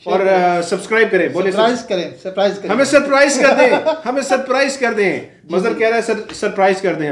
और सब्सक्राइब करें, बोले सरप्राइज करें, हमें सरप्राइज कर दें, हमें सरप्राइज कर दें। मजर कह रहा है सरप्राइज कर दें,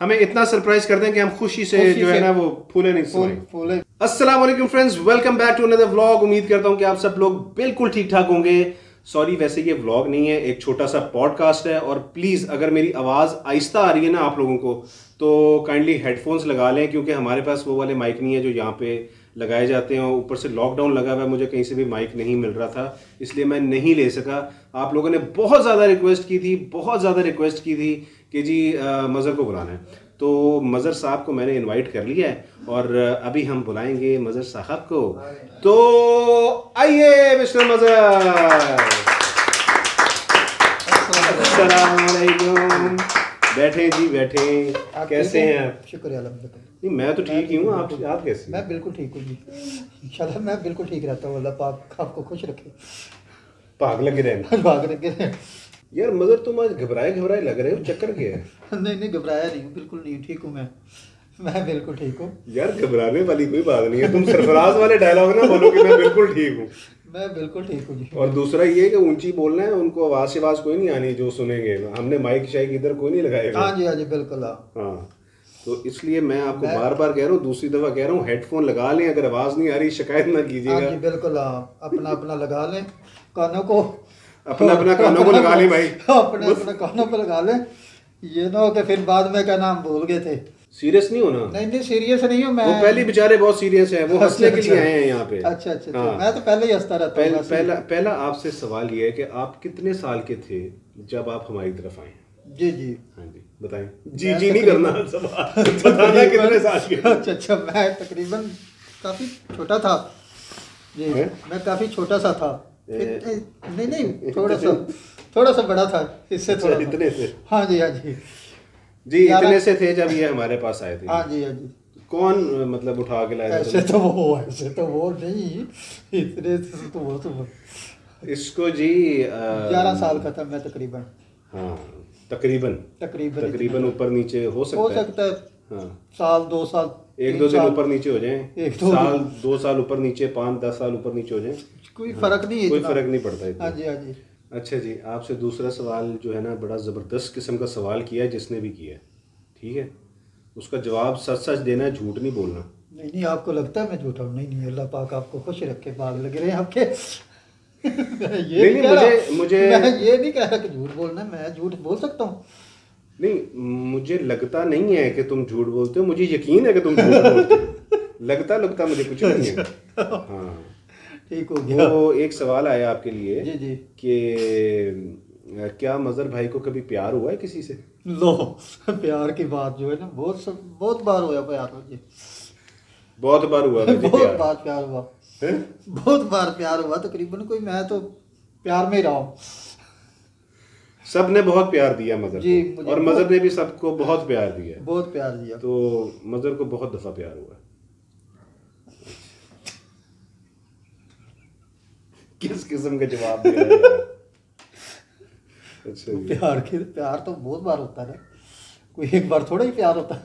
हमें इतना सरप्राइज कर दें कि हम खुशी से जो है ना वो फूले नहीं समाएं। अस्सलाम वालेकुम friends, welcome back to another vlog. उम्मीद करता हूं कि आप सब लोग बिल्कुल ठीक ठाक होंगे। सॉरी, वैसे ये व्लॉग नहीं है, एक छोटा सा पॉडकास्ट है। और प्लीज़ अगर मेरी आवाज़ आहिस्ता आ रही है ना आप लोगों को, तो काइंडली हेडफोन्स लगा लें, क्योंकि हमारे पास वो वाले माइक नहीं है जो यहाँ पे लगाए जाते हैं। ऊपर से लॉकडाउन लगा हुआ है, मुझे कहीं से भी माइक नहीं मिल रहा था, इसलिए मैं नहीं ले सका। आप लोगों ने बहुत ज़्यादा रिक्वेस्ट की थी कि जी मज़र को बुलाना है, तो मज़र साहब को मैंने इनवाइट कर लिया है और अभी हम बुलाएंगे मज़र साहब को। तो आइए मिस्टर मज़र। अस्सलाम वालेकुम। बैठे जी, बैठे। कैसे हैं आप? शुक्रिया अल्हम्दुलिल्लाह। नहीं, मैं तो ठीक ही हूँ। आप कैसे? मैं बिल्कुल ठीक हूँ जी, इंशाल्लाह मैं बिल्कुल ठीक रहता हूँ। अल्लाह पाक आपको खुश रखे। भाग लगे रहे। भाग लगे रहे। यार मज़र, तुम आज घबराए लग रहे हो, चक्कर क्या है? नहीं घबराया नहीं हूँ, बिल्कुल नहीं, ठीक हूँ मैं बिल्कुल ठीक हूँ। यार घबराने वाली कोई बात नहीं है। तुम सरफराज वाले डायलॉग ना बोलो कि मैं बिल्कुल ठीक हूँ। मैं बिल्कुल ठीक हूँ जी। और दूसरा ये कि ऊंची बोलना है, उनको आवाज से आवाज कोई नहीं आनी जो सुनेंगे। हमने माइक शाइक इधर कोई नहीं लगाएगा। हाँ जी बिल्कुल। हाँ, तो इसलिए मैं आपको बार बार कह रहा हूँ, दूसरी दफा कह रहा हूँ, हेडफोन लगा लें। अगर आवाज नहीं आ रही शिकायत ना कीजिएगा। हाँ जी बिल्कुल, अपना लगा लें कानों को, अपना कानों को लगा लें भाई, अपने कानों पे लगा लें। ये ना हो कि फिर बाद में क्या नाम भूल गए थे। सीरियस नहीं होना। नहीं सीरियस नहीं हूँ मैं। वो पहले बेचारे बहुत सीरियस हैं, वो हंसने के लिए आए हैं यहाँ पे। अच्छा। हाँ। मैं तो पहले ही हंसता रहता हूँ। पहला आपसे सवाल ये है कि आप कितने साल के थे जब आप हमारी तरफ आए? जी। हाँ जी बताएं। जी नहीं करना, बताना कितने साल के? अच्छा, मैं तकरीबन काफी छोटा था जी। मैं काफी छोटा सा था। नहीं थोड़ा सा बड़ा था इससे, थोड़ा इतने से। हाँ जी जी इतने से थे जब ये हमारे पास आए थे। हाँ जी। कौन मतलब उठा के लाया? ऐसे तो वो नहीं, इतने से तो वो इसको जी 11 साल का था मैं तकरीबन। हाँ तकरीबन ऊपर नीचे हो सकता है। हाँ, साल 2 साल, 1-2 दिन ऊपर नीचे हो जाए, साल 2 साल ऊपर नीचे, 5-10 साल ऊपर नीचे हो जाए, कोई फर्क नहीं है, कोई फर्क नहीं पड़ता है। हाँ जी। अच्छा जी, आपसे दूसरा सवाल जो है ना, बड़ा ज़बरदस्त किस्म का सवाल किया है जिसने भी किया है, ठीक है? उसका जवाब सच देना है, झूठ नहीं बोलना। नहीं आपको लगता है मैं झूठा हूँ? नहीं अल्लाह पाक आपको खुश रखे, बाग लग रहे हैं आपके। मुझे मैं ये नहीं कह रहा कि झूठ बोलना, मैं झूठ बोल सकता हूँ। नहीं, मुझे लगता नहीं है कि तुम झूठ बोलते हो, मुझे यकीन है कि तुम झूठ बोलते हो। लगता मुझे कुछ नहीं है। हाँ ठीक हो गया। वो एक सवाल आया आपके लिए जी कि क्या मज़र भाई को कभी प्यार हुआ है किसी से? लो, प्यार की बात जो है ना, बहुत बार हुआ प्यार मुझे। बहुत बार हुआ? बहुत बार प्यार हुआ, बहुत बार प्यार हुआ तकरीबन। कोई मैं तो प्यार में ही रहा हूँ। सब ने बहुत प्यार दिया मज़र को, और मज़र ने भी सबको बहुत प्यार दिया। बहुत प्यार दिया। तो मज़र को बहुत दफ़ा प्यार हुआ। किस किस्म का जवाब दिया है? अच्छा, प्यार तो बहुत बार होता है, कोई एक बार थोड़ा ही प्यार होता है।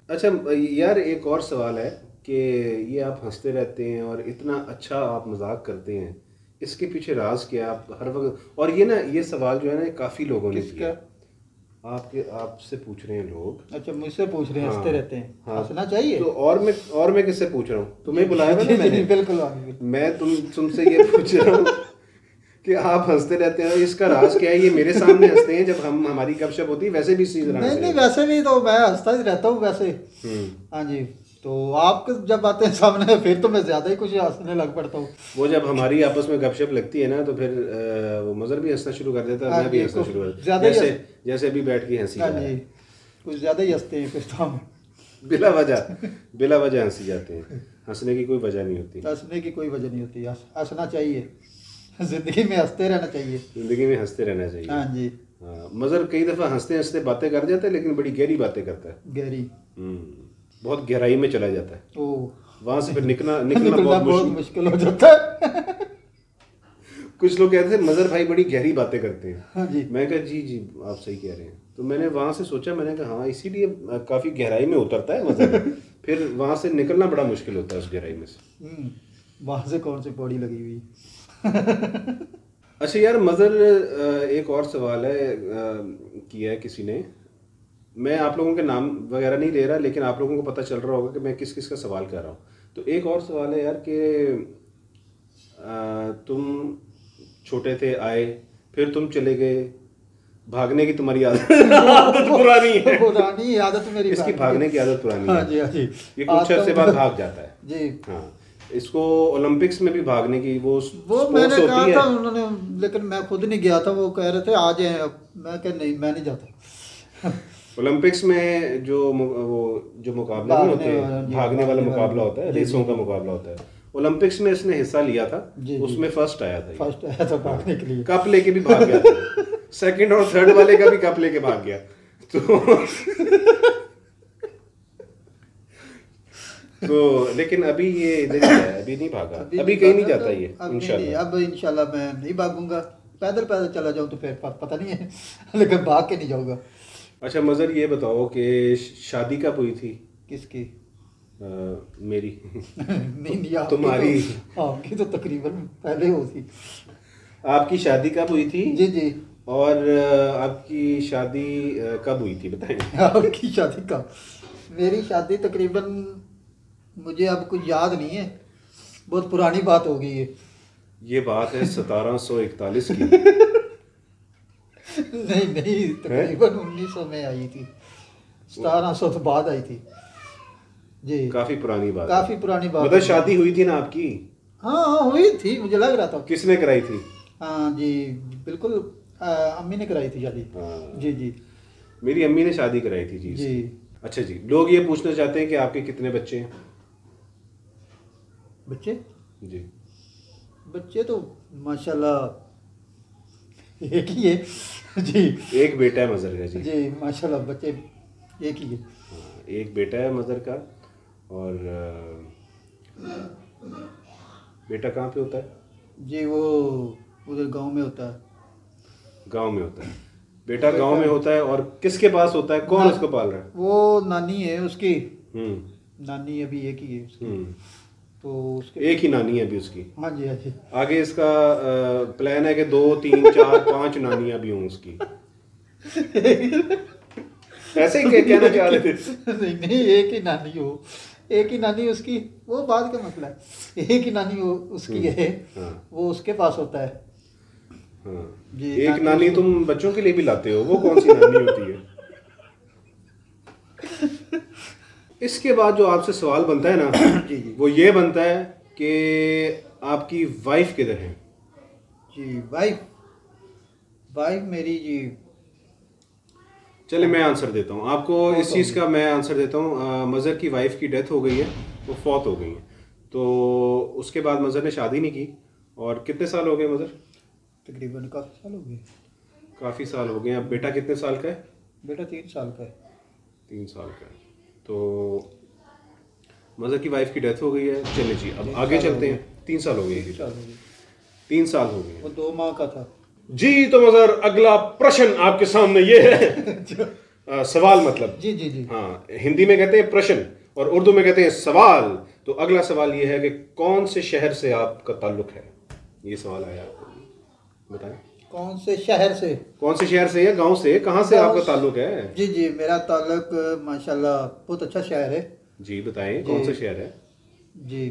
अच्छा यार, एक और सवाल है कि ये आप हंसते रहते हैं और इतना अच्छा आप मजाक करते हैं, इसके पीछे राज क्या? आप हर वक्त, और ये ना, ये सवाल जो है ना काफ़ी लोगों ने किया, आपसे पूछ रहे हैं लोग। अच्छा, मुझसे पूछ रहे हैं? हंसते रहते हैं, हाँ, हंसना चाहिए। तो और मैं किससे पूछ रहा हूँ? तुम्हें बुलाया था ना मैंने। बिल्कुल। मैं तुमसे ये पूछ रहा हूँ कि आप हंसते रहते हैं, इसका राज क्या है? ये मेरे सामने हंसते हैं जब हमारी गपशप होती है, वैसे भी इसी तरह नहीं वैसे भी तो मैं हंसता ही रहता हूँ वैसे। हाँ जी, तो आप जब आते हैं सामने फिर तो मैं ज्यादा ही कुछ हंसने लग पड़ता हूँ। वो जब हमारी आपस में गपशप लगती है ना, तो फिर वो मज़र भी हंसना शुरू कर देता है, मैं भी हंसना शुरू कर देता, जैसे अभी बैठ के हंसी। हाँ जी, कुछ ज्यादा ही हंसते हैं फिर तो हम, बिला वजह हंसी जाते हैं। हंसने की कोई वजह नहीं होती। हंसने की कोई वजह नहीं होती, हंसना चाहिए, जिंदगी में हंसते रहना चाहिए। हाँ जी। हाँ, मज़र कई दफ़ा हंसते हंसते बातें कर जाता है, लेकिन बड़ी गहरी बातें करता है। गहरी, बहुत गहराई में चला जाता है। वहाँ से फिर निकलना बहुत मुश्किल हो जाता है। कुछ लोग कहते थे मज़र भाई बड़ी गहरी बातें करते हैं। हाँ जी। मैं कहा जी आप सही कह रहे हैं। तो मैंने वहाँ से सोचा, मैंने कहा हाँ, इसीलिए काफ़ी गहराई में उतरता है मज़र। फिर वहाँ से निकलना बड़ा मुश्किल होता है उस गहराई में से। वहाँ से कौन सी पौड़ी लगी हुई। अच्छा यार मज़र, एक और सवाल है किया है किसी ने, मैं आप लोगों के नाम वगैरह नहीं ले रहा, लेकिन आप लोगों को पता चल रहा होगा कि मैं किस किस का सवाल कर रहा हूँ। तो एक और सवाल है यार कि तुम छोटे थे, आए, फिर तुम चले गए, भागने की तुम्हारी आदत पुरानी है। पुरानी आदत मेरी, इसकी भागने की आदत पुरानी है। हाँ जी, हाँ जी। ये कुछ अर्से बाद भाग जाता है जी। हाँ, इसको ओलंपिक्स में भी भागने की वो मैंने कहा था उन्होंने, लेकिन मैं खुद नहीं गया था। वो कह रहे थे आ जाए, मैं कह नहीं, मैं नहीं जाता। ओलंपिक्स में जो मुकाबले नहीं होते, भागने वाला मुकाबला होता है, रेसों का मुकाबला होता है, ओलंपिक्स में इसने हिस्सा लिया था, उसमें फर्स्ट आया था भागने के लिए। कप लेके भी भाग गया था, सेकंड और थर्ड वाले का भी कप लेके भाग गया। तो लेकिन अभी ये इधर ही है, अभी नहीं भागा, अभी कहीं नहीं जाता ये इंशाल्लाह। अब इंशाल्लाह मैं नहीं भागूंगा, पैदल पैदल चला जाऊं तो फिर पता नहीं है, लेकिन भाग के नहीं जाऊंगा। अच्छा मज़र, ये बताओ कि शादी कब हुई थी? किसकी? मेरी। नहीं तुम्हारी? आपकी तो तकरीबन पहले हो थी। आपकी शादी कब हुई थी? जी जी। और आपकी शादी कब हुई थी बताएं? आपकी शादी कब? मेरी शादी तकरीबन, मुझे अब कुछ याद नहीं है, बहुत पुरानी बात हो गई है। ये बात है 1741 की। नहीं, तकरीबन 1900 में आई थी, 1700 तो बाद आई थी जी। काफी पुरानी बात, काफी पुरानी बात। मतलब शादी हुई थी ना आपकी? हाँ हुई थी, मुझे लग रहा था। किसने कराई थी? हाँ जी बिल्कुल, अम्मी ने कराई थी शादी। जी जी, मेरी अम्मी ने शादी कराई थी जी। अच्छा जी, लोग ये पूछना चाहते हैं कि आपके कितने बच्चे हैं? बच्चे जी, बच्चे तो माशाल्लाह एक ही है जी। एक बेटा है मज़र का जी। जी माशाल्लाह, बच्चे एक ही है। एक बेटा है मज़र का, और बेटा कहाँ पे होता है जी? वो उधर गांव में होता है। गांव में होता है बेटा, गांव में होता है। और किसके पास होता है? कौन उसको पाल रहा है? वो नानी है उसकी। नानी अभी एक ही है उसकी। तो उसके एक ही नानी है अभी उसकी? हाँ जी, हाँ जी। आगे इसका प्लान है कि 2 3 4 5 नानियां भी हों उसकी। ऐसे ही कहना चाह रहे थे? नहीं, एक ही नानी हो, एक ही नानी उसकी, वो बात का मसला है। एक ही नानी हो उसकी है। वो उसके पास होता है। जी, एक नानी तुम बच्चों के लिए भी लाते हो, वो कौन सी नानी होती है? इसके बाद जो आपसे सवाल बनता है ना जी जी, वो ये बनता है कि आपकी वाइफ किधर है? जी वाइफ मेरी जी, चले मैं आंसर देता हूँ आपको इस चीज़ का। मैं आंसर देता हूँ। मज़र की वाइफ की डेथ हो गई है, वो फौत हो गई है। तो उसके बाद मज़र ने शादी नहीं की। और कितने साल हो गए मज़र? तकरीबन काफ़ी साल हो गए। काफ़ी साल हो गए। अब बेटा कितने साल का है? बेटा 3 साल का है। 3 साल का है। तो मज़र की वाइफ की डेथ हो गई है। चलिए जी, अब आगे चलते हैं। 3 साल हो गए। 3 साल हो गए। वो 2 माह का था जी। तो मज़र अगला प्रश्न आपके सामने ये है। सवाल मतलब जी जी जी, हाँ, हिंदी में कहते हैं प्रश्न और उर्दू में कहते हैं सवाल। तो अगला सवाल ये है कि कौन से शहर से आपका ताल्लुक है? ये सवाल आया, बताएं। कौन से शहर से? कौन से शहर से या गांव से, कहाँ से आपका ताल्लुक है? जी जी, मेरा ताल्लुक माशाल्लाह बहुत अच्छा शहर है जी। बताएं कौन सा शहर है? जी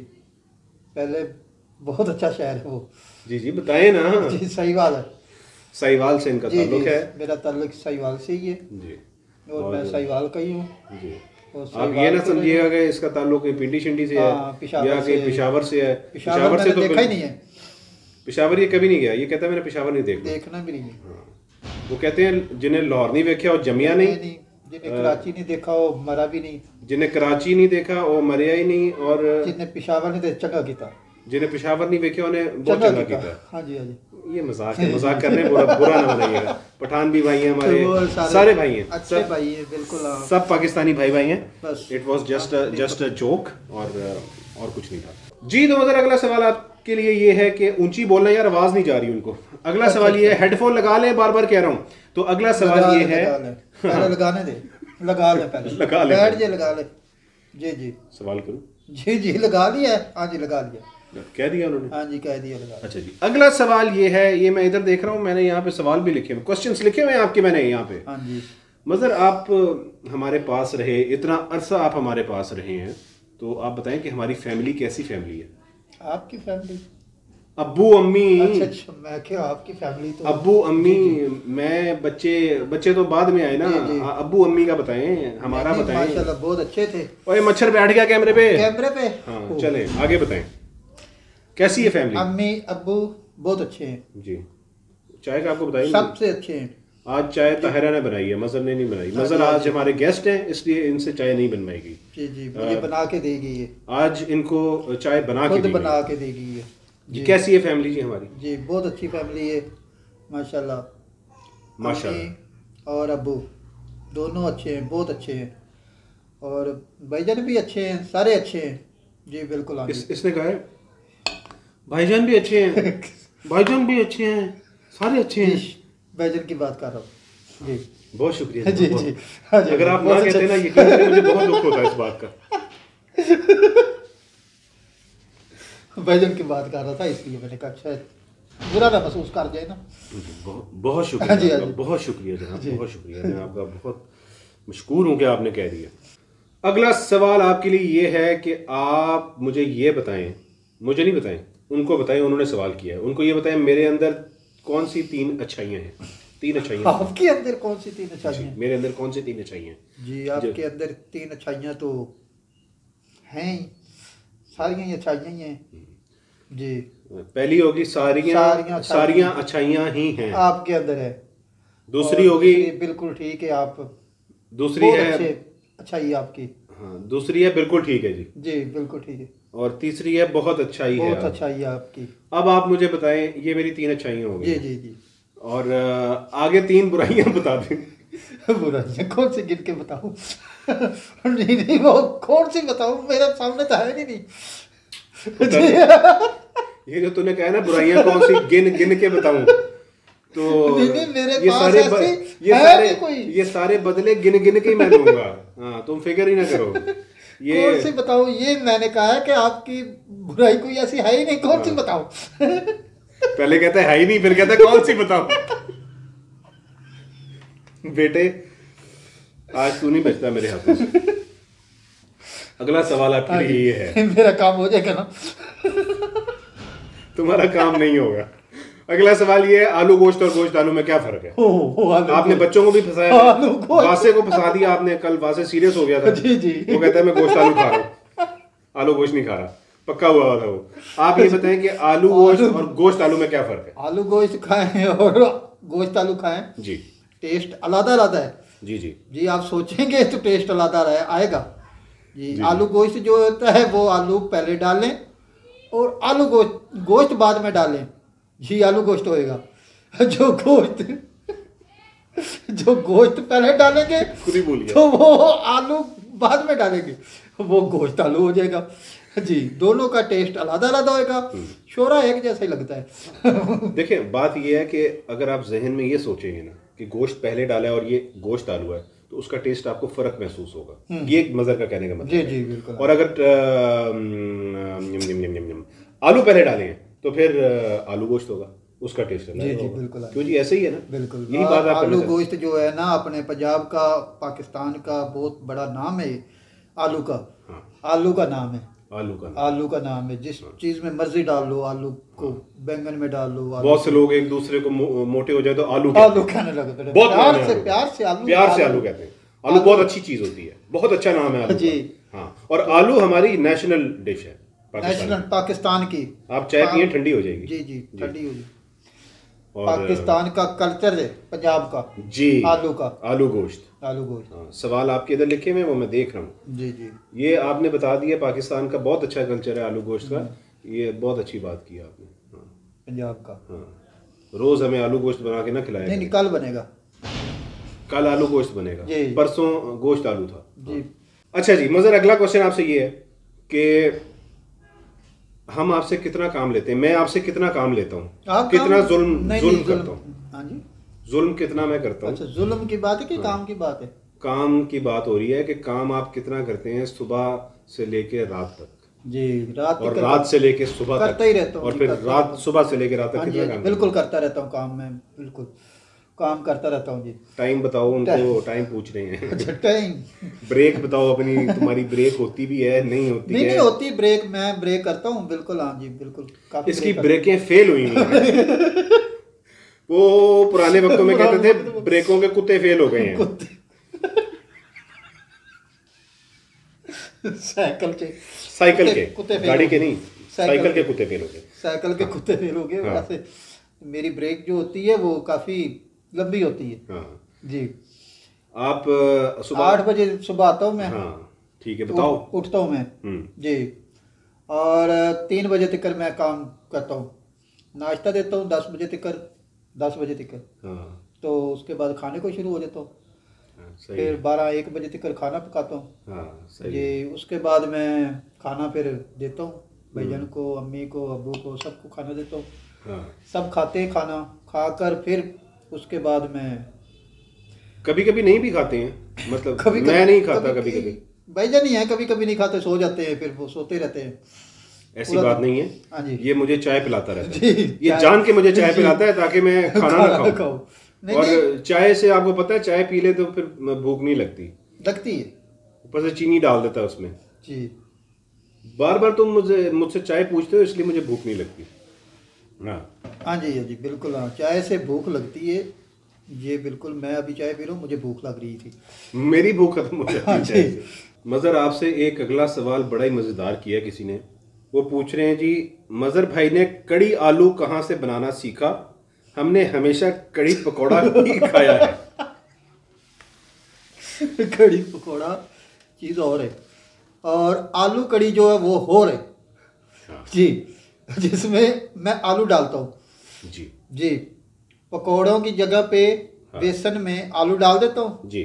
पहले बहुत अच्छा शहर है वो। जी जी बताएं ना। जी सहीवाल है। सहीवाल से इनका ताल्लुक है? मेरा ताल्लुक सहीवाल से ही है जी। और मैं सहीवाल का ही हूँ जी। आप ये ना समझिएगा कि इसका ताल्लुक पिंडी शिंडी से है या कि पेशावर से है। पेशावर से तो देखा ही नहीं है। पेशावर ये कभी नहीं गया। ये कहता है मैंने पेशावर नहीं देखना भी नहीं है। वो कहते हैं जिन्हें लाहौर नहीं देखा और जमिया नहीं, जिन्हें कराची नहीं देखा वो मरा भी नहीं, जिन्हें कराची नहीं देखा वो मरिया ही नहीं, और जिन्हें पेशावर नहीं देखा चंगा किया, जिन्हें पेशावर नहीं देखे उन्हें बहुत चंगा किया। हाँ जी, हाँ जी। ये मजाक है, मजाक करने बुरा ना बनाइएगा। पठान भी भाई हैं हमारे, सारे भाई हैं, अच्छे भाई हैं, बिल्कुल सब पाकिस्तानी भाई हैं। बस it was just a joke और कुछ नहीं था जी। तो मगर अगला सवाल आपके लिए ये है कि ऊंची बोलना यार, आवाज नहीं जा रही उनको। अगला सवाल ये है, हेडफोन लगा ले, बार बार कह रहा हूँ। तो अगला सवाल ये है, पहले लगाने दे, लगा ले, पहले लगा ले, बैठ जा, लगा ले जी जी सवाल करूं? जी जी लगा लिया है। हाँ जी लगा लिया। कह दिया उन्होंने? हाँ जी कह दिया लगा। अच्छा जी, अगला सवाल ये है, ये मैं इधर देख रहा हूँ, मैंने यहाँ पे सवाल भी लिखे हुए, क्वेश्चंस लिखे हुए हैं आपके मैंने यहाँ पे। हाँ जी। मज़र आप हमारे पास रहे, इतना अरसा आप हमारे पास रहे हैं, तो आप बताएं कि हमारी फैमिली कैसी फैमिली है? आपकी फैमिली? अब्बू अम्मी। अच्छा अच्छा, मैं क्या आपकी फैमिली तो अब्बू अम्मी मैं बच्चे तो बाद में आए ना। अब्बू अम्मी का बताएं, हमारा बताएं। माशाल्लाह बहुत अच्छे थे। ओए मच्छर बैठ गया कैमरे पे। हाँ चले आगे बताएं, कैसी है फैमिली? अम्मी अब्बू बहुत अच्छे हैं जी। चाय का आपको बताइए, सबसे अच्छे हैं। आज चाय ताहिरा ने बनाई है, मज़र ने नहीं बनाई। मज़र आज हमारे गेस्ट हैं, इसलिए इनसे चाय नहीं बनवाएगी। जी जी मुझे बना के देगी ये। आज इनको चाय बना के बना के देगी ये। जी। कैसी है फैमिली जी हमारी? जी बहुत अच्छी फैमिली है माशाल्लाह। माशाल्लाह। और अब्बू दोनों अच्छे हैं, बहुत अच्छे हैं। और भाईजान भी अच्छे हैं, सारे अच्छे हैं जी बिल्कुल। इसने कहा है भाईजान भी अच्छे हैं भाईजान भी अच्छे हैं, सारे अच्छे हैं। भाईजान की बात कर रहा हूँ जी। बहुत शुक्रिया जी जी। हाँ जी अगर आप ना कहते ना यकीन करें मुझे बहुत दुख होता है इस बात का। भाईजान की बात कर रहा था इसलिए मैंने कहा शायद बुरा ना महसूस कर जाए ना। बहुत शुक्रिया, बहुत शुक्रिया जनाब, बहुत शुक्रिया। मैं आपका बहुत मशकूर हूँ कि आपने कह दिया। अगला सवाल आपके लिए ये है कि आप मुझे ये बताएं, मुझे नहीं बताएं, उनको बताएं, उन्होंने सवाल किया है, उनको ये बताएं मेरे अंदर कौन सी 3 अच्छाइयाँ हैं? 3 अच्छाइयाँ आपके अंदर कौन सी 3 अच्छाइयाँ? मेरे अंदर कौन सी 3 अच्छाइयाँ? जी आपके अंदर 3 अच्छाइयाँ तो हैं, सारियाँ ही अच्छाइयाँ ही हैं जी। पहली होगी सारियाँ अच्छाइयाँ ही हैं आपके अंदर है। दूसरी होगी बिल्कुल ठीक है आप। दूसरी है अच्छाई आपकी। हाँ, दूसरी है बिल्कुल ठीक है जी। जी बिल्कुल ठीक है। और तीसरी है बहुत अच्छाई है। बहुत अच्छाई है आपकी। अब आप मुझे बताएं, ये मेरी 3 अच्छाइयाँ हो गई। जी जी जी। और आगे 3 बुराइयां बता दें। बुराइयां कौन सी गिन के बताऊं? नहीं नहीं वो कौन सी बताऊं, मेरे सामने तो है नहीं। ये जो तूने कहा ना बुराइयां कौन सी गिन के बताऊं, तो नहीं, मेरे ये सारे बदले गिन के ही मैं दूंगा। हाँ तुम फिक्र ही ना करो। ये कौन सी बताऊं, ये मैंने कहा है कि आपकी बुराई कोई ऐसी है ही नहीं, कौन सी बताऊं? पहले कहता है ही नहीं, फिर कहता है कौन सी बताऊं। बेटे आज तू नहीं बचता मेरे हाथों से। अगला सवाल आपके लिए ये है। मेरा काम हो जाएगा ना? तुम्हारा काम नहीं होगा। अगला सवाल ये है, आलू गोश्त और गोश्त आलू में क्या फर्क है? आपने बच्चों को भी फंसाया, वासे को फंसा दिया आपने। कल वासे सीरियस हो गया था। जी जी। वो कहता है मैं गोश्त आलू खा रहा हूँ, आलू गोश्त नहीं खा रहा, पक्का हुआ था वो। आप ये बताएं कि आलू गोश्त और गोश्त आलू में क्या फर्क है? आलू गोश्त खाएं और गोश्त आलू खाएं जी, टेस्ट अलग अलग है। जी जी जी। आप सोचेंगे तो टेस्ट अलग आएगा जी। आलू गोश्त जो होता है वो आलू पहले डालें और आलू गोश्त बाद में डालें जी, आलू गोश्त होएगा। जो गोश्त पहले डालेंगे तो वो आलू बाद में डालेंगे, वो गोश्त आलू हो जाएगा जी। दोनों का टेस्ट अलग अलग होएगा, शोरा एक जैसा ही लगता है। देखिए बात ये है कि अगर आप जहन में ये सोचेंगे ना कि गोश्त पहले डाला है और ये गोश्त आलू है, तो उसका टेस्ट आपको फर्क महसूस होगा। ये एक मज़र का कहने का मतलब जी जी बिल्कुल। और अगर आलू पहले डाले हैं तो फिर आलू गोश्त होगा, उसका टेस्ट अलग होगा। बिल्कुल। क्यों जी, ऐसे ही है ना? बिल्कुल। यही बात आप आलू गोश्त जो है ना अपने पंजाब का, पाकिस्तान का बहुत बड़ा नाम है आलू का। हाँ। आलू का नाम है, आलू का नाम है। जिस चीज में मर्जी डाल लो आलू को, बैंगन में डाल लो। बहुत से लोग एक दूसरे को मोटे हो जाए तो आलू खाने लगते हैं, प्यार से आलू कहते हैं। आलू बहुत अच्छी चीज होती है, बहुत अच्छा नाम है आलू जी। हाँ, और आलू हमारी नेशनल डिश है, नेशनल पाकिस्तान की। आप चाय पिए ठंडी हो जाएगी। जी जी ठंडी हो जाएगी। पाकिस्तान का कल्चर है पंजाब का जी, आलू का, आलू गोश्त। हाँ, सवाल आपके इधर लिखे हुए वो मैं देख रहा हूँ। जी जी। ये आपने बता दिया, पाकिस्तान का बहुत अच्छा कल्चर है आलू गोश्त का। ये बहुत अच्छी बात की आपने। हाँ, पंजाब का। हाँ, रोज हमें आलू गोश्त बना के ना खिलाया। नहीं, कल बनेगा, कल आलू गोश्त बनेगा। परसों गोश्त आलू था जी। अच्छा जी मज़र, अगला क्वेश्चन आपसे ये है कि हम आपसे कितना काम लेते हैं, मैं आपसे कितना काम लेता हूँ, कितना जुल्म करता हूँ? हाँ जी, जुल्म कितना मैं करता हूँ? अच्छा, जुल्म की बात है कि काम की बात है? काम की बात हो रही है कि काम आप कितना करते हैं सुबह से लेके रात तक? जी, रात और रात से लेके सुबह करता ही रहता हूँ। और फिर रात सुबह से लेके रात तक कितना काम? बिल्कुल करता रहता हूँ काम में, बिल्कुल काम करता रहता हूँ जी। टाइम बताओ उनको, टाइम पूछ रहे हैं। अच्छा, टाइम ब्रेक बताओ अपनी, तुम्हारी ब्रेक होती भी है नहीं होती? नहीं होती ब्रेक, मैं ब्रेक करता हूँ बिल्कुल। हाँ जी बिल्कुल, काफी इसकी ब्रेकें फेल हुई हैं। वो पुराने वक्तों में कहते थे ब्रेकों के कुत्ते फेल हो गए हैं। साइकिल के कुत्ते, गाड़ी के नहीं, साइकिल के कुत्ते फेल हो गए। साइकिल के कुत्ते फेल हो गए। वैसे मेरी ब्रेक जो होती है वो काफी लंबी होती है। हाँ जी। आप सुबह 8 बजे सुबह आता हूँ मैं। हाँ ठीक है, बताओ। उठता हूँ मैं जी, और 3 बजे तक मैं काम करता हूँ, नाश्ता देता हूँ 10 बजे तक। हाँ। तो उसके बाद खाने को शुरू हो जाता हूँ। फिर 12-1 बजे तक खाना पकाता हूँ। हाँ, जी। उसके बाद मैं खाना फिर देता हूँ भाईजान को, अम्मी को, अब्बू को, सबको खाना देता हूँ। हाँ। सब खाते हैं, खाना खाकर फिर उसके बाद मैं कभी कभी नहीं भी खाते हैं, मतलब कभी मैं नहीं खाता। कभी कभी भाईजान नहीं है, कभी कभी नहीं खाते, सो जाते हैं, फिर वो सोते रहते हैं। ऐसी बात नहीं है। हाँ जी। ये मुझे चाय पिलाता रहता है, ये जान के मुझे चाय पिलाता है ताकि मैं खाना ना खाऊं। और चाय से आपको पता है, चाय पी ले तो फिर भूख नहीं लगती है। ऊपर से चीनी डाल देता है उसमें जी। बार बार तुम मुझसे चाय पूछते हो, इसलिए मुझे भूख नहीं लगती। हाँ जी बिल्कुल। हाँ, चाय से भूख लगती है, ये बिल्कुल। मैं अभी चाय पी रहा हूँ, मुझे भूख लग रही थी, मेरी भूख खत्म हो जाती है। मजहर आपसे एक अगला सवाल बड़ा ही मजेदार किया किसी ने। वो पूछ रहे हैं जी, मजहर भाई ने कड़ी आलू कहाँ से बनाना सीखा? हमने हमेशा कड़ी पकौड़ा ही खाया है। कड़ी पकौड़ा चीज़ और है, और आलू कड़ी जो है वो हो रहे जी, जिसमें मैं आलू डालता हूँ जी। पकौड़ों की जगह पे बेसन में आलू डाल देता हूँ जी,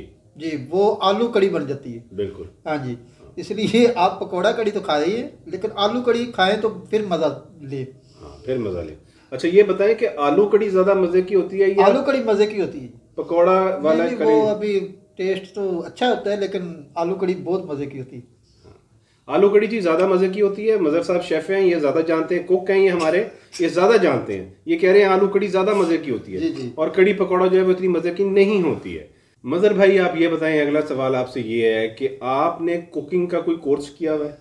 वो आलू कड़ी बन जाती है। बिल्कुल। हाँ जी, इसलिए आप पकौड़ा कड़ी तो खा रही है, लेकिन आलू कड़ी खाएं तो फिर मज़ा ले। हाँ, फिर मज़ा ले। अच्छा ये बताएं कि आलू कड़ी ज़्यादा मज़े की होती है या आलू कड़ी मज़े की होती है? पकौड़ा वाला कड़ी वो अभी टेस्ट तो अच्छा होता है, लेकिन आलू कड़ी बहुत मज़े की होती है। आलू कड़ी जी ज़्यादा मज़े की होती है। मजहर साहब शेफ़ हैं, ये ज़्यादा जानते हैं, कुक हैं ये हमारे, ये ज़्यादा जानते हैं। ये कह रहे हैं आलू कड़ी ज़्यादा मज़े की होती है जी। और कड़ी पकौड़ा जो है वो इतनी मज़े की नहीं होती है। मजहर भाई आप ये बताएं, अगला सवाल आपसे ये है कि आपने कुकिंग का कोई कोर्स किया हुआ है?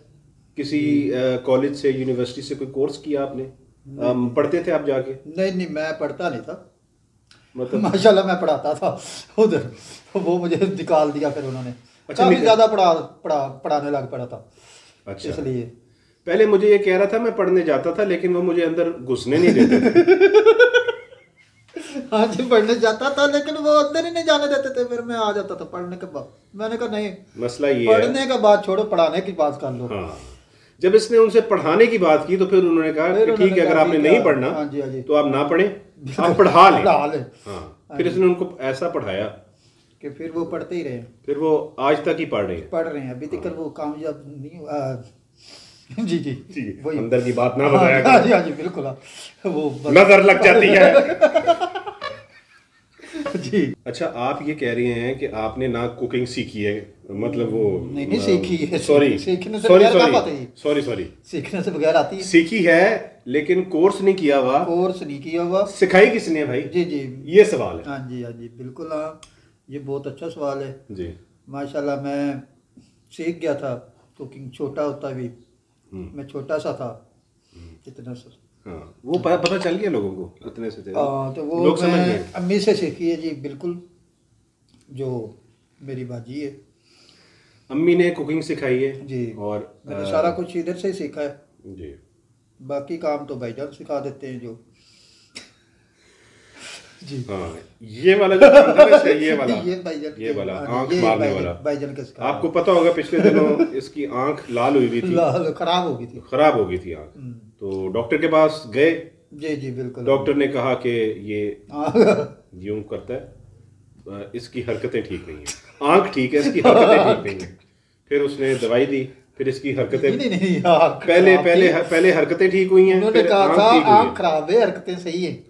किसी कॉलेज से, यूनिवर्सिटी से कोई कोर्स किया आपने? पढ़ते थे आप जाके? नहीं, मैं पढ़ता नहीं था, मतलब माशाल्लाह मैं पढ़ाता था उधर, वो मुझे निकाल दिया फिर उन्होंने। अच्छा, काफी ज़्यादा पढ़ाने लग पड़ा था। अच्छा, इसलिए पहले मुझे ये कह रहा था मैं पढ़ने जाता था, लेकिन वो मुझे अंदर घुसने नहीं देते थे। हाँ जी, पढ़ने जाता था लेकिन वो अंदर ही नहीं जाने देते थे, फिर मैं आ जाता था पढ़ने के बाद। मैंने कहा नहीं, मसला ये पढ़ने का बात छोड़ो, पढ़ाने की बात कर लो। हाँ, जब इसने उनसे पढ़ाने की बात की तो फिर उन्होंने कहा कि ठीक है, अगर आपने नहीं पढ़ना तो आप ना पढ़ें, आप पढ़ा लें। हाँ, फिर इसने उनको ऐसा पढ़ाया कि फिर वो पढ़ते ही रहे, फिर वो आज तक ही पढ़ रहे हैं अभी तक। वो कामयाब नहीं हुआ। जी वही अंदर की बात ना बताया। हाँ जी बिल्कुल, वो नजर लग जाती है। जी। अच्छा, आप ये कह रहे हैं कि आपने ना कुकिंग सीखी है, मतलब वो नहीं सीखी है। सॉरी सीखने से बगैर आती है। सीखी है लेकिन कोर्स नहीं किया हुआ। सिखाई किसने भाई? जी ये सवाल है। हाँ जी बिल्कुल। हाँ, ये बहुत अच्छा सवाल है जी। माशाल्लाह, मैं सीख गया था कुकिंग, छोटा होता भी। मैं छोटा सा था, इतना सा। हाँ, वो पता चल गया लोगों को इतने से थे। तो वो लोग समझ गए। अम्मी से सीखी है जी, बिल्कुल, जो मेरी बाजी है, अम्मी ने कुकिंग सिखाई है जी। और मैंने सारा कुछ इधर से ही सीखा है जी। बाकी काम तो भाईजान सिखा देते हैं जो जी। हाँ, ये वाला जो है, ये वाला आंख मारने वाला भाईजान का सिखा। आपको पता होगा पिछले दिनों इसकी आंख लाल हुई थी, खराब हो गई थी आंख। तो डॉक्टर के पास गए जी बिल्कुल। डॉक्टर ने कहा कि ये यूं करता है, इसकी हरकतें ठीक नहीं है। आंख ठीक है, इसकी हरकतें ठीक नहीं है। फिर उसने दवाई दी, फिर इसकी हरकतें नहीं, पहले हरकतें ठीक हुई हैं, उन्होंने कहा था आंख खराब है, हरकतें सही है।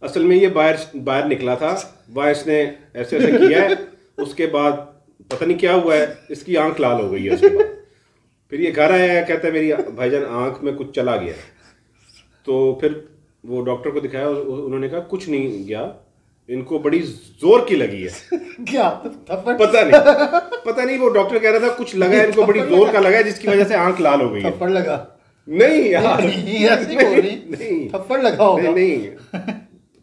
असल में ये बाहर निकला था, वह इसने ऐसे किया है, उसके बाद पता नहीं क्या हुआ है, इसकी आंख लाल हो गई है उसके बाद। फिर ये घर आया, कहता है मेरी भाईजान आंख में कुछ चला गया। तो फिर वो डॉक्टर को दिखाया, उन्होंने कहा कुछ नहीं गया, इनको बड़ी जोर की लगी है। क्या थप्पड़? पता नहीं वो डॉक्टर कह रहा था कुछ लगा है इनको, बड़ी जोर का लगा है जिसकी वजह से आंख लाल हो गई है। थप्पड़ लगा? नहीं यार, नहीं थप्पड़ लगा होगा। नहीं।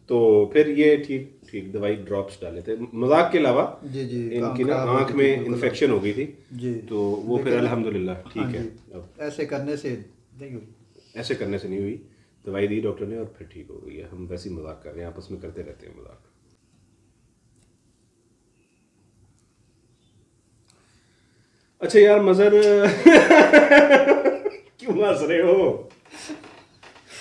तो फिर ये ठीक दवाई ड्रॉप्स डाले थे, मजाक के अलावा। जी जी, इनकी ना आंख में इन्फेक्शन हो गई थी जी, तो वो फिर अल्हम्दुलिल्लाह ठीक है। अब ऐसे करने से नहीं हुई, ऐसे करने से नहीं हुई, दवाई दी डॉक्टर ने और फिर ठीक हो गई है। हम वैसे ही मजाक कर रहे हैं, आपस में करते रहते हैं मजाक। अच्छा यार मजर क्यों हंस रहे हो?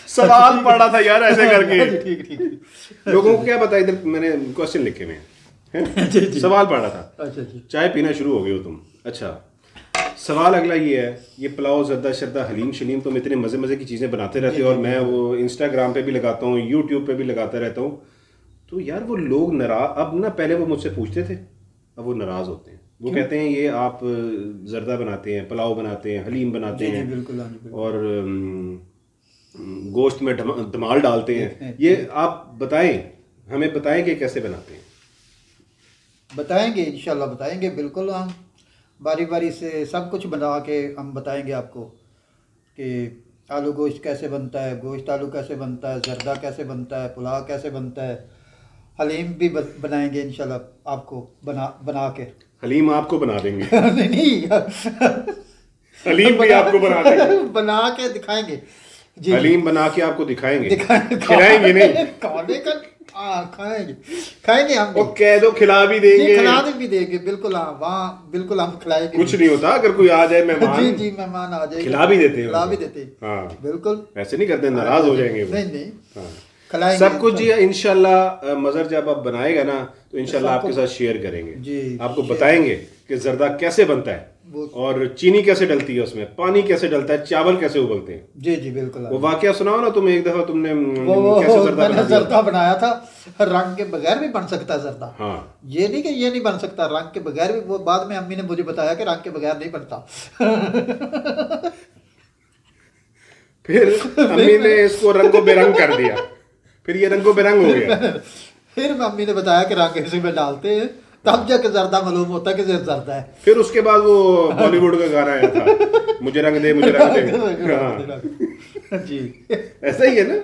सवाल पढ़ रहा था यार ऐसे करके। ठीक लोगों को क्या पता, इधर मैंने क्वेश्चन लिखे हुए हैं। सवाल पढ़ रहा था। अच्छा चाय पीना शुरू हो गए हो तुम? अच्छा, सवाल अगला ये है, ये पुलाव जर्दा शर्दा हलीम शलीम तुम इतने मज़े मज़े की चीज़ें बनाते रहते हो और मैं वो इंस्टाग्राम पे भी लगाता हूँ, यूट्यूब पे भी लगाता रहता हूँ, तो यार वो लोग नाराज, अब ना पहले वो मुझसे पूछते थे, अब वो नाराज़ होते हैं। वो कहते हैं ये आप जर्दा बनाते हैं, पुलाव बनाते हैं, हलीम बनाते हैं, बिल्कुल और गोश्त में धमाल डालते हैं, ये आप बताएं, हमें बताएं कि कैसे बनाते हैं। बताएंगे इंशाल्लाह, बताएंगे बिल्कुल। हम बारी बारी से सब कुछ बना के हम बताएंगे आपको कि आलू गोश्त कैसे बनता है, गोश्त आलू कैसे बनता है, जर्दा कैसे बनता है, पुलाव कैसे बनता है, हलीम भी बनाएंगे इंशाल्लाह आपको बना के। हलीम आपको बना देंगे? नहीं हलीम भी आपको बना देंगे, बना के दिखाएंगे जी। हलीम बना के आपको दिखाएंगे, खिलाएंगे नहीं? खाएंगे हम। और कह दो खिला भी देंगे, खिला भी देंगे बिल्कुल। हाँ वहाँ बिल्कुल हम खिलाएंगे, कुछ नहीं होता अगर कोई आ जाए मेहमान। जी मेहमान आ जाए, खिला भी देते हैं, खिला भी देते हैं। हाँ बिल्कुल, ऐसे नहीं करते, नाराज हो जाएंगे। नहीं खिलाएंगे सब कुछ जी इंशाल्लाह। मज़र जब आप बनाएगा ना तो इंशाल्लाह आपके साथ शेयर करेंगे जी, आपको बताएंगे कि जर्दा कैसे बनता है और चीनी कैसे डलती है उसमें, पानी कैसे डलता है, चावल कैसे उबलते हैं। जी जी बिल्कुल। वो वाकया सुनाओ ना तुम, एक दफा तुमने कैसे जर्दा बनाया था। रंग के बगैर भी बन सकता है जर्दा। हाँ, ये नहीं कि ये नहीं बन सकता, रंग के बगैर भी। वो बाद में अम्मी ने मुझे बताया कि रंग के बगैर नहीं बनता। फिर अम्मी ने इसको रंगो बेरंग कर दिया, फिर ये रंगो बेरंग हो गया। फिर मम्मी ने बताया कि रंग इसी में डालते हैं, तब जाके जर्दा मालूम होता है कि जर्दा है। फिर उसके बाद वो बॉलीवुड का गाना आया था, मुझे रंग दे मुझे रंग दे। हाँ जी, ऐसा ही है ना।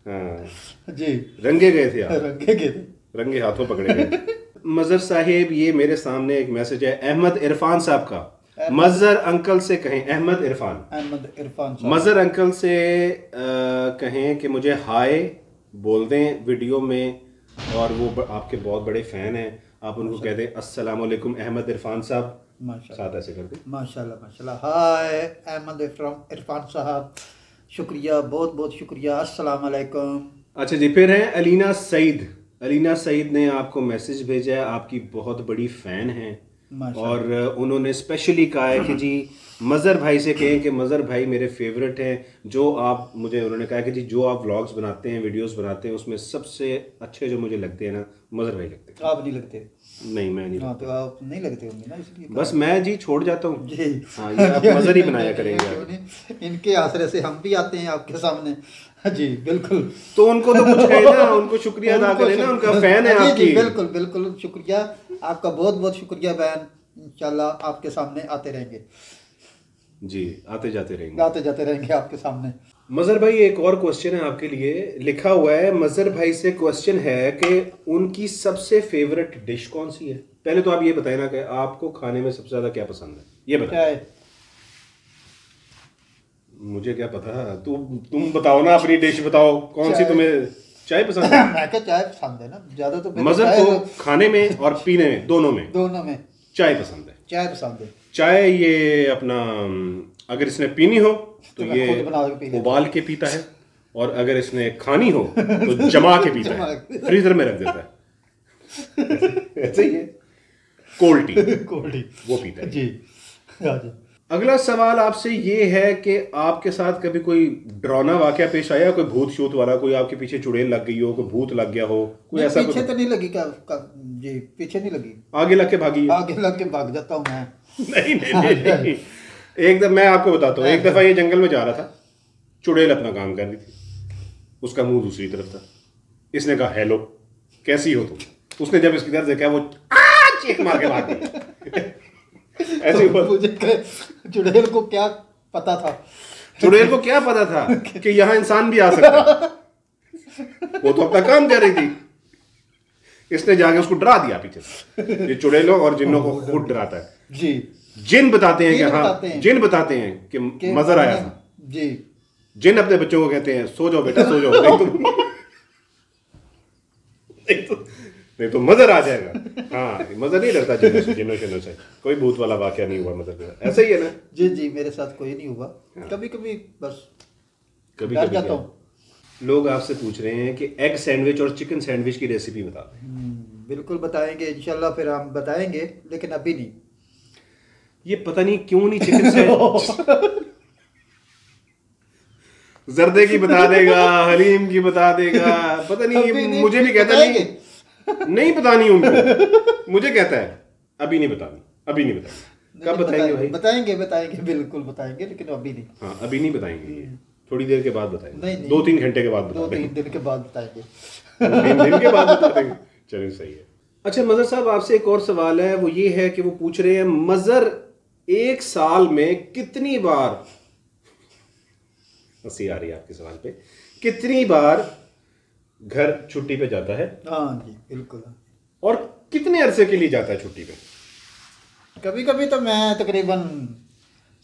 हाँ जी, रंगे गए थे आप, रंगे हाथों पकड़े गए। मजर साहिब, ये मेरे सामने एक मैसेज है अहमद इरफान साहब का। मजर अंकल से कहें, अहमद इरफान मजर अंकल से कहें कि मुझे हाय बोल दें वीडियो में, और वो आपके बहुत बड़े फैन हैं। आप उनको कह दें अस्सलाम वालेकुम अहमद इरफान साहब, साथ ऐसे कर दें। माशाल्लाह माशाल्लाह। हाय अहमद इरफान साहब, शुक्रिया, बहुत बहुत शुक्रिया, अस्सलाम वालेकुम। अच्छा जी, फिर हैं अलीना सईद। अलीना सईद ने आपको मैसेज भेजा है, आपकी बहुत बड़ी फ़ैन हैं और उन्होंने स्पेशली कहा है कि जी मज़र भाई से कहें कि मज़र भाई मेरे फेवरेट हैं। जो आप मुझे, उन्होंने कहा कि जी जो आप व्लॉग्स बनाते हैं, वीडियोस बनाते हैं, उसमें सबसे अच्छे जो मुझे लगते हैं ना, मज़र भाई लगते हैं। आप नहीं लगते? नहीं मैं नहीं। हाँ तो आप नहीं लगते होंगे ना, इसलिए बस मैं जी छोड़ जाता हूँ जी। हाँ, ये आप मज़र ही बनाया करेंगे। इनके आसरे से हम भी आते हैं आपके सामने जी बिल्कुल। तो उनको तो कुछ कहे ना, उनको शुक्रिया अदा करें ना, उनका फैन है आपकी। बिल्कुल बिल्कुल शुक्रिया आपका, बहुत बहुत शुक्रिया बहन। इंशाल्लाह आपके सामने आते रहेंगे जी, आते जाते रहेंगे आपके सामने। मज़र भाई एक और क्वेश्चन है आपके लिए, लिखा हुआ है मज़र भाई से क्वेश्चन है कि उनकी सबसे फेवरेट डिश कौन सी है। पहले तो आप ये बताएं ना कि आपको खाने में सबसे ज्यादा क्या पसंद है, ये बताएं। मुझे क्या पता, तुम बताओ ना, अपनी डिश बताओ, कौन सी तुम्हें चाय पसंद है? मैं क्या चाय पसंद है ना ज्यादा। तो मज़र को खाने में और पीने में दोनों में चाय पसंद है। चाय ये अपना अगर इसने पीनी हो तो ये उबाल के पीता है, और अगर इसने खानी हो तो जमा के पीता है, फ्रीजर में रख देता है। ऐसे ही है। कोल्ड टी वो पीता है जी। अगला सवाल आपसे ये है कि आपके साथ कभी कोई डरावना वाकया पेश आया, कोई भूत शूत वाला, कोई आपके पीछे चुड़ैल लग गई हो, कोई भूत लग गया हो, कोई ऐसा? पीछे तो नहीं लगी जी, पीछे नहीं लगी। आगे लग के भागी? आगे लग के भाग जाता हूँ मैं। नहीं नहीं नहीं, नहीं। एक दफा मैं आपको बताता हूँ, एक दफा ये जंगल में जा रहा था, चुड़ैल अपना काम कर रही थी, उसका मुंह दूसरी तरफ था। इसने कहा हेलो कैसी हो तुम? उसने जब इसकी तरफ देखा वो चीख मार के भाग गई। ऐसे तो मुझे चुड़ैल को क्या पता था? चुड़ैल को क्या पता था कि यहाँ इंसान भी आ सकता है? वो तो अपना काम कर रही थी। इसने जाके उसको डरा दिया पीछे से। ये चुड़ैलों और जिन्नों को खुद डराता है जी। जिन बताते हैं कि हाँ, जिन बताते हैं कि मजर आया था जी। जिन अपने बच्चों को कहते हैं सो जाओ बेटा सो जाओ, नहीं तो मजर आ जाएगा। हाँ, मजर नहीं डरता जिन्नों से। कोई भूत वाला वाकया नहीं हुआ मजर? ऐसा ही है ना? जी जी, मेरे साथ कोई नहीं हुआ। कभी कभी बस कभी डर जाता हूँ। लोग आपसे पूछ रहे हैं कि एग सैंडविच और चिकन सैंडविच की रेसिपी बता दें। बिल्कुल बताएंगे इंशाल्लाह, फिर हम बताएंगे, लेकिन अभी नहीं। ये पता नहीं क्यों नहीं चिकन सैंडविच जर्दे की बता देगा, हलीम की बता देगा, पता नहीं मुझे भी कहता नहीं बतानी उनको, मुझे कहता है अभी नहीं बतानी, अभी नहीं बतानी। कब बताएंगे भाई? बताएंगे बिल्कुल बताएंगे, लेकिन अभी नहीं। हाँ, अभी नहीं बताएंगे, थोड़ी देर के बाद बताएंगे। नहीं, 2-3 घंटे के बाद, 2-3 दिन के बाद बताएंगे। 2-3 दिन के बाद बता देंगे। चलिए सही है। अच्छा मजर साहब, आपसे एक और सवाल है, वो ये है कि वो पूछ रहे हैं मजर एक साल में कितनी बार, हंसी आ रही है आपके सवाल पे, कितनी बार घर छुट्टी पे जाता है? हाँ जी बिल्कुल। और कितने अरसे के लिए जाता है छुट्टी पे? कभी कभी तो मैं तकरीबन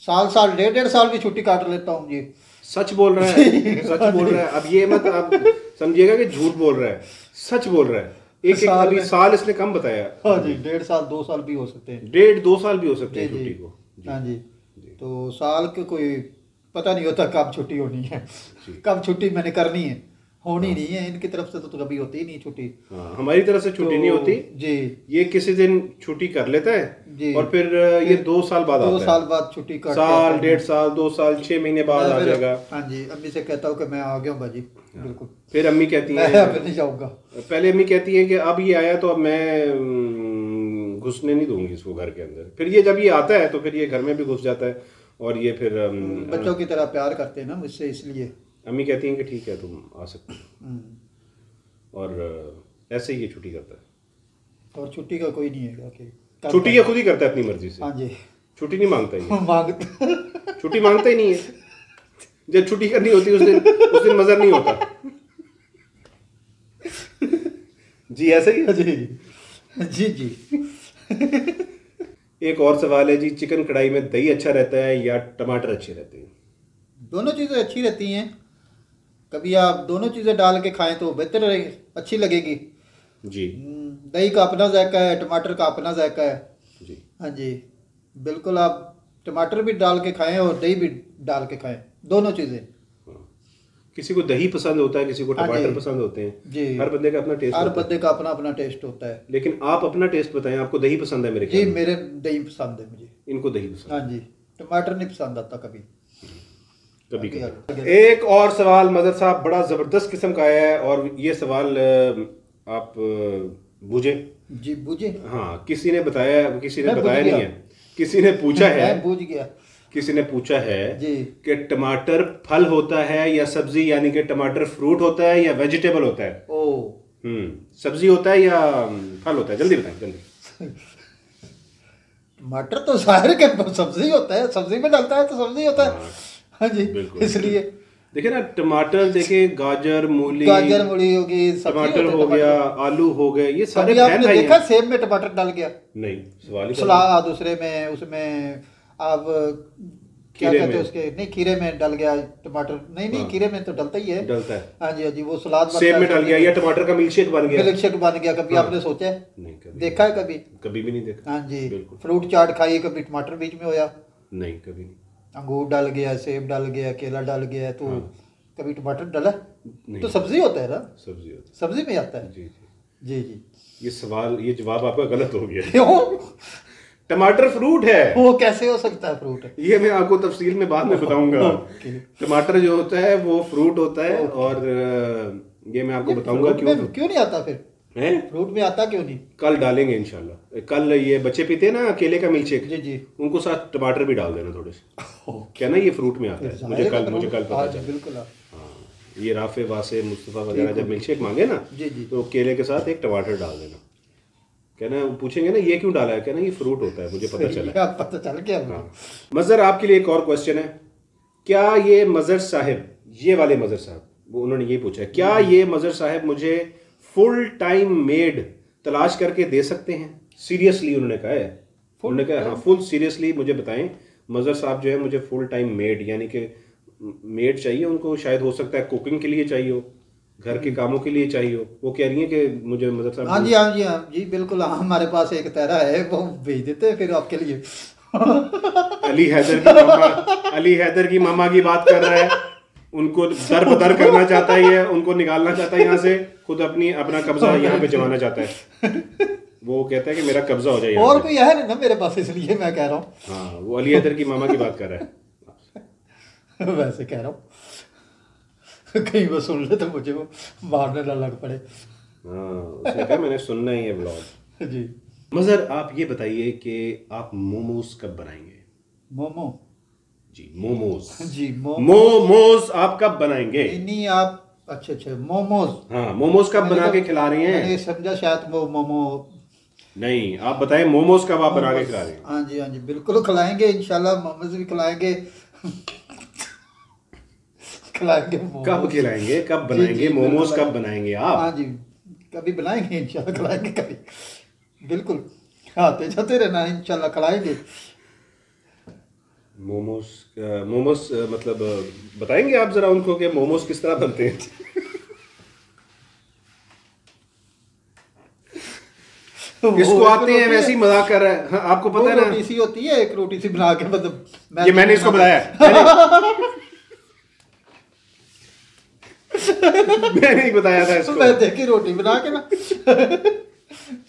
साल 1.5 साल की छुट्टी काट लेता हूँ जी। सच बोल रहा है? सच बोल रहा है? अब ये मत आप समझिएगा कि झूठ बोल रहा है, सच बोल रहा है। एक अभी साल इसने कम बताया। हाँ जी, 1.5 साल 2 साल भी हो सकते हैं। 1.5-2 साल भी हो सकते हैं छुट्टी को। हाँ जी। तो साल के कोई पता नहीं होता कब छुट्टी होनी है, कब छुट्टी मैंने करनी है, होनी नहीं है। इनकी तरफ से तो कभी होती ही नहीं छुट्टी। हाँ, हमारी तरफ से छुट्टी नहीं होती जी। ये किसी दिन छुट्टी कर लेता है जी, और फिर ये 2 साल बाद आता है। 2 साल बाद छुट्टी कर, साल 1.5 साल 2 साल 6 महीने बाद आ जाएगा। हाँ जी, अम्मी से कहता हूँ कि मैं आ गया हूँ बाजी। बिल्कुल। फिर अम्मी कहती हैं मैं नहीं जाऊँगा। पहले अम्मी कहती है कि अब ये आया तो अब मैं घुसने नहीं दूंगी इसको घर के अंदर। फिर ये जब ये आता है तो फिर ये घर में भी घुस जाता है और ये फिर बच्चों की तरह प्यार करते हैं ना मुझसे, इसलिए अम्मी कहती हैं कि ठीक है तुम आ सकते हो, और ऐसे ही ये छुट्टी करता है। और छुट्टी का कोई नहीं है, छुट्टी ये खुद ही करता है अपनी मर्जी से। हाँ जी, छुट्टी नहीं मांगता है। छुट्टी मांगता ही नहीं है। जब छुट्टी करनी होती है उस दिन मज़ा नहीं होता। जी ऐसे ही। जी जी। एक और सवाल है जी, चिकन कढ़ाई में दही अच्छा रहता है या टमाटर अच्छे रहते हैं? दोनों चीज़ें अच्छी रहती हैं। कभी आप दोनों चीज़ें डाल के खाएं तो बेहतर रहेगी, अच्छी लगेगी जी। दही का अपना जायका है, टमाटर का अपना जायका है जी। हाँ जी बिल्कुल। आप टमाटर भी डाल के खाएं और दही भी डाल के खाएं, दोनों चीज़ें। किसी को दही पसंद होता है, किसी को टमाटर पसंद होते हैं जी। हर बंदे का अपना टेस्ट, हर बंदे का अपना अपना टेस्ट होता है। लेकिन आप अपना टेस्ट बताएं, आपको दही पसंद है? मेरे जी मेरे दही पसंद है मुझे। इनको दही पसंद? हाँ जी, टमाटर नहीं पसंद आता कभी कभी। एक और सवाल मदर साहब बड़ा जबरदस्त किस्म का है, और ये सवाल आप बूझे? जी बूझे। हाँ, किसी ने बताया नहीं है, किसी ने पूछा है, बूझ गया। किसी ने पूछा है कि टमाटर फल होता है या सब्जी, यानी कि टमाटर फ्रूट होता है या वेजिटेबल होता है? सब्जी होता है या फल होता है? जल्दी बताएं जल्दी। टमाटर तो जाहिर के सब्जी होता है, सब्जी में डलता है तो सब्जी होता है। हाँ जी, इसलिए देखिए ना, टमाटर देखिए, गाजर मूली होगी, टमाटर हो गया, आलू हो गए, ये सारे आपने देखा सेब में टमाटर डाल गया? नहीं, सवाल सलाद दूसरे में, उसमें आप क्या कहते हैं उसके, नहीं खीरे में डल गया टमाटर। नहीं खीरे में तो डलता ही है। डलता है। हाँ जी हाँ जी, वो सलाद सेब में डल गया या टमाटर का मिल्कशेक बन गया। कभी आपने सोचा है? नहीं, कभी देखा है? कभी भी नहीं देखा। हाँ जी, फ्रूट चाट खाइए, कभी टमाटर बीच में होया? नहीं, कभी नहीं। अंगूर डाल गया, सेब डाल गया, केला डाल गया, तो कभी टमाटर डाला? तो सब्जी होता है ना, सब्जी में आता है। जी जी जी। ये जवाब आपका गलत हो गया। क्यों? टमाटर फ्रूट है। वो कैसे हो सकता है फ्रूट? ये मैं आपको तफसील में बाद में बताऊंगा। टमाटर जो होता है वो फ्रूट होता है, और ये मैं आपको बताऊंगा क्यों नहीं आता फिर है? फ्रूट में आता क्यों नहीं? कल डालेंगे इंशाल्लाह। कल ये बच्चे पीते हैं ना केले का मिल्क शेक, जी जी, उनको साथ टमाटर भी डाल देना थोड़े से। क्या ना, ये फ्रूट में आता है। मुझे कल पता चला। बिल्कुल। हाँ, ये राफे वासे मुस्तफ़ा वगैरह जब मिल्क शेक मांगे ना, जी जी, तो केले के साथ एक टमाटर डाल देना। कहना, पूछेंगे ना ये क्यों डाला है, कहना ये फ्रूट होता है, मुझे पता चला। पता चल गया। हाँ। मजहर, आपके लिए एक और क्वेश्चन है। क्या ये मजहर साहब, ये वाले मजहर साहब, वो उन्होंने ये पूछा है, क्या ये मजहर साहब मुझे फुल टाइम मेड तलाश करके दे सकते हैं? सीरियसली उन्होंने कहा है। उन्होंने कहा हाँ, फुल सीरियसली मुझे बताएं मजहर साहब जो है, मुझे फुल टाइम मेड, यानी कि मेड चाहिए उनको। शायद हो सकता है कुकिंग के लिए चाहिए हो, घर के कामों के लिए चाहिए हो। वो कह रही है कि मुझे मजहर साहब। हाँ जी हाँ जी हाँ जी, बिल्कुल। हमारे पास एक तेरा है, वो भेज देते हैं फिर आपके लिए। अली हैदर की मामा की बात कर रहा है। उनको दर बदर करना चाहता है, ये उनको निकालना चाहता है यहाँ से, खुद अपना कब्जा यहाँ पे जमाना चाहता है। वो कहता है कि मेरा कब्जा हो जाए। और कोई है नहीं ना मेरे पास, इसलिए मैं कह रहा हूँ। हाँ, वो अली हैदर की मामा की बात कर रहा है। वैसे कह रहा हूँ, कहीं वो सुन ले तो मुझे वो मारने ना लग पड़े। हाँ, उसने कहा मैंने सुनना ही है ब्लॉग। जी मजहर, आप ये बताइए कि आप मोमोज कब बनाएंगे? मोमो? जी मोमोज। जी मोमोज आप कब बनाएंगे? नहीं आप, अच्छा मोमोज। हाँ, मोमोज कब बना के खिला रही हैं? मैंने समझा शायद मोमो। नहीं, आप बताएं मोमोज कब आप बना के खिला रहे हैं? हाँ जी हाँ जी, बिल्कुल खिलाएंगे इंशाल्लाह। मोमोज भी खिलाएंगे। खिलाएंगे। कब खिलाएंगे, कब बनाएंगे मोमोज, कब बनाएंगे आप? हाँ जी, कभी बनाएंगे इंशाल्लाह, खिलाएंगे कभी। बिल्कुल, आते जाते रहना इंशाल्लाह, खिलाएंगे मोमोज। मतलब बताएंगे आप जरा उनको कि मोमोज किस तरह बनते हैं? इसको आते हैं वैसे ही मजाक कर रहा है। हाँ, आपको पता है ना, रोटी सी होती है, एक रोटी सी बना के, मतलब ये मैंने इसको बताया। मैंने नहीं बताया था इसको। मैं देखी रोटी बना के ना,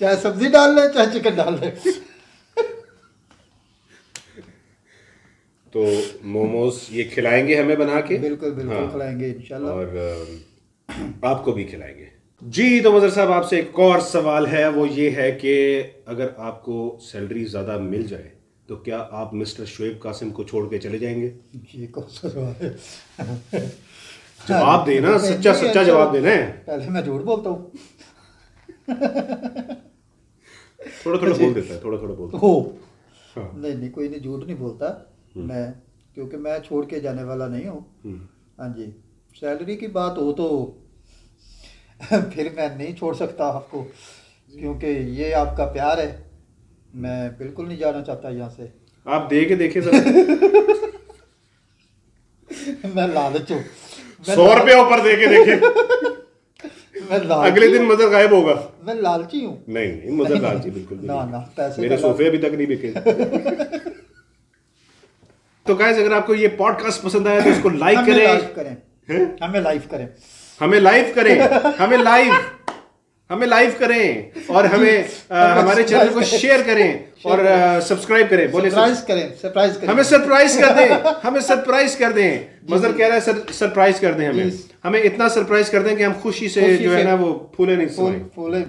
चाहे सब्जी डाल ले चाहे चिकन डाल ले। तो मोमोज ये खिलाएंगे हमें बना के। बिल्कुल बिल्कुल खिलाएंगे इंशाल्लाह, और आपको भी खिलाएंगे जी। तो मजहर साहब, आपसे एक और सवाल है, वो ये है कि अगर आपको सैलरी ज़्यादा मिल जाए तो क्या आप मिस्टर शुएब कासिम को छोड़ के चले जाएंगे? ये कौन सा सवाल है? जवाब देना, सच्चा सच्चा जवाब देना है। पहले मैं झूठ बोलता हूँ। थोड़ा थोड़ा बोल देता है, थोड़ा थोड़ा बोलता हो। हाँ। नहीं कोई नहीं, झूठ नहीं बोलता मैं, क्योंकि मैं छोड़ के जाने वाला नहीं हूँ। हाँ जी, सैलरी की बात हो तो फिर मैं नहीं छोड़ सकता आपको, क्योंकि ये आपका प्यार है। मैं बिल्कुल नहीं जाना चाहता यहाँ से। आप दे के देखे सर। मैं लालच हूँ। 100 रुपये ऊपर दे के देखे। अगले दिन मजहर गायब होगा। मैं लालची हूँ। नहीं मजहर लालची बिल्कुल ना ना, पैसे मेरे सोफे अभी तक नहीं बिके। तो गाइस, अगर आपको ये पॉडकास्ट पसंद आया तो इसको लाइक करें, हमें लाइव करें, हमें लाइव करें, और हमें हमारे चैनल को शेयर करें और सब्सक्राइब करें। बोले सरप्राइज करें, हमें सरप्राइज कर दें, हमें सरप्राइज कर दें। मजहर कह रहा है सरप्राइज कर दें, हमें इतना सरप्राइज कर दें कि हम खुशी से जो है ना वो फूले नहीं फूले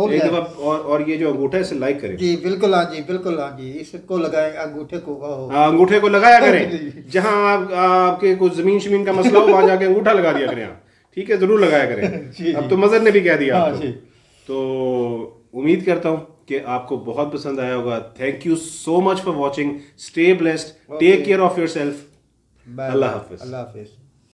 एक दफा। और ये जो अंगूठा है इसे लाइक करें जी। बिल्कुल हाँ जी, बिल्कुल हाँ जी, इसको लगाएं, अंगूठे को लगाया करें। जहां आपके कुछ जमीन शमीन का मसला हो वहां जाके अंगूठा लगा दिया करें आप, ठीक है? जरूर लगाया करें। अब तो मजहर ने भी कह दिया आपको। तो उम्मीद करता हूं कि आपको बहुत पसंद आया होगा। Thank you so much for watching. Stay blessed, take care of yourself. अल्लाह हाफिज।